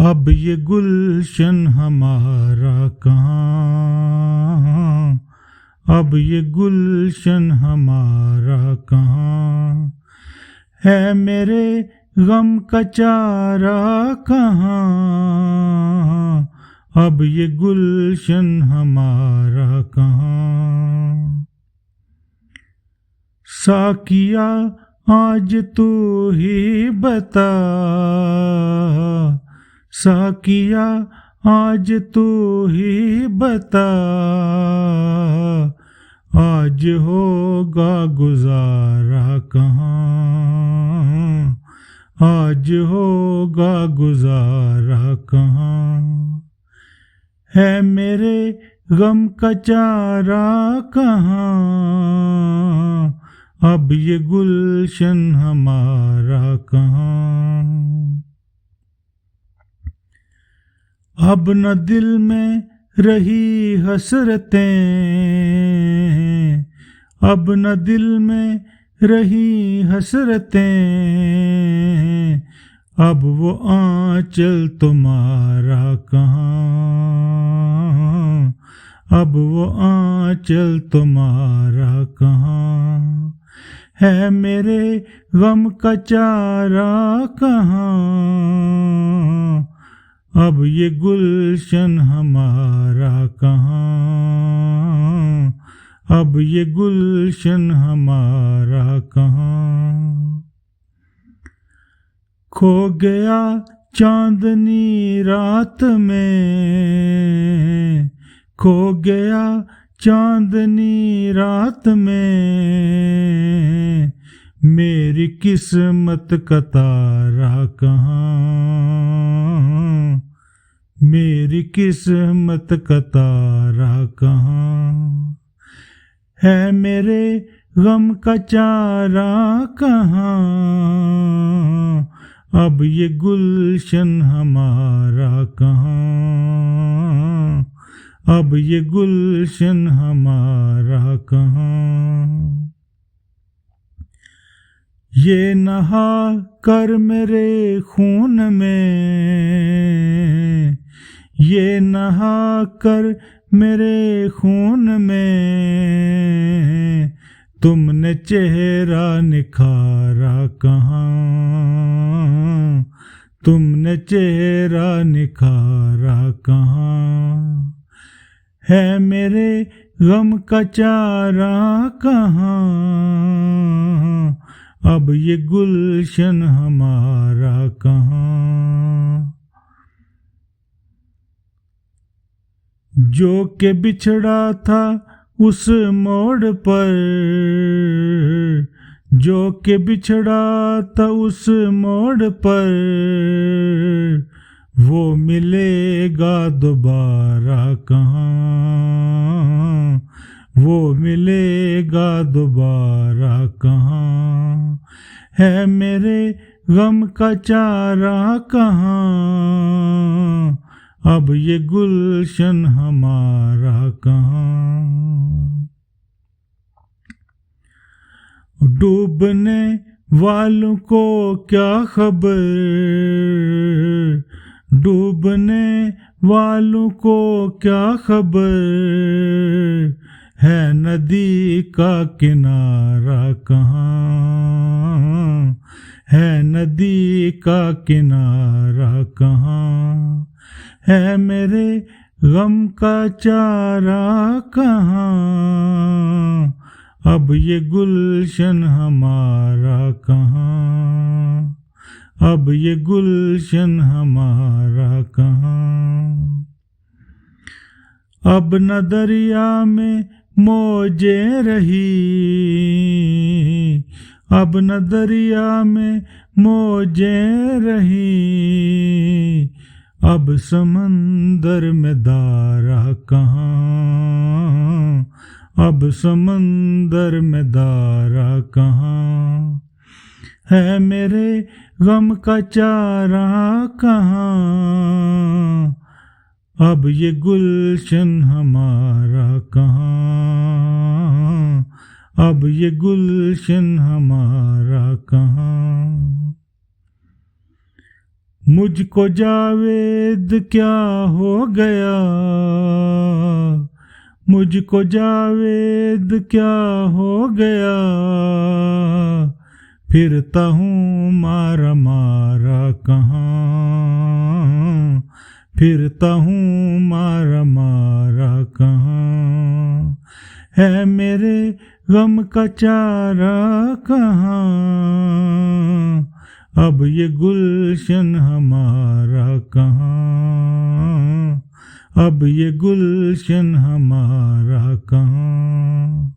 اب یہ گلشن ہمارا کہاں، اب یہ گلشن ہمارا کہاں ہے، میرے غم کا چارہ کہاں، اب یہ گلشن ہمارا کہاں۔ ساقیا آج تو ہی بتا، ساقیا آج تو ہی بتا، آج ہوگا گزارا کہاں، آج ہوگا گزارا کہاں ہے، میرے غم کا چارہ کہاں، اب یہ گلشن ہمارا کہاں۔ اب نہ دل میں رہی حسرتیں، اب نہ دل میں رہی حسرتیں، اب وہ آنچل تمہارا کہاں، اب وہ آنچل تمہارا کہاں ہے، میرے غم کا چارہ کہاں، اب یہ گلشن ہمارا کہاں، اب یہ گلشن ہمارا کہاں۔ کھو گیا چاندنی رات میں، کھو گیا چاندنی رات میں، میری قسمت کا تارا کہاں، میری قسمت کا تارا کہاں ہے، میرے غم کا چارہ کہاں، اب یہ گلشن ہمارا کہاں، اب یہ گلشن ہمارا کہاں۔ یہ نہا کر میرے خون میں، یہ نہا کر میرے خون میں، تم نے چہرہ نکھارا کہاں، تم نے چہرہ نکھارا کہاں ہے، میرے غم کا چارہ کہاں، اب یہ گلشن ہمارا کہاں۔ جو کہ بچھڑا تھا اس موڑ پر، جو کہ بچھڑا تھا اس موڑ پر، وہ ملے گا دوبارہ کہاں، وہ ملے گا دوبارہ کہاں ہے، میرے غم کا چارہ کہاں، اب یہ گلشن ہمارا کہاں۔ ڈوبنے والوں کو کیا خبر، ڈوبنے والوں کو کیا خبر ہے، ندی کا کنارہ کہاں، ہے ندی کا کنارہ کہاں ہے، میرے غم کا چارہ کہاں، اب یہ گلشن ہمارا کہاں، اب یہ گلشن ہمارا کہاں۔ اب نہ دریا میں موجیں رہی، اب نہ دریا میں موجیں رہی، اب سمندر میں دارا کہاں، اب سمندر میں دارا کہاں ہے، میرے غم کا چارہ کہاں، اب یہ گلشن ہمارا کہاں، اب یہ گلشن ہمارا کہاں۔ مجھ کو جاوید کیا ہو گیا، مجھ کو جاوید کیا ہو گیا، پھرتا ہوں مارا مارا کہاں، پھرتا ہوں مارا مارا کہاں، ہے میرے غم کا چارہ کہاں، اب یہ گلشن ہمارا کہاں، اب یہ گلشن ہمارا کہاں۔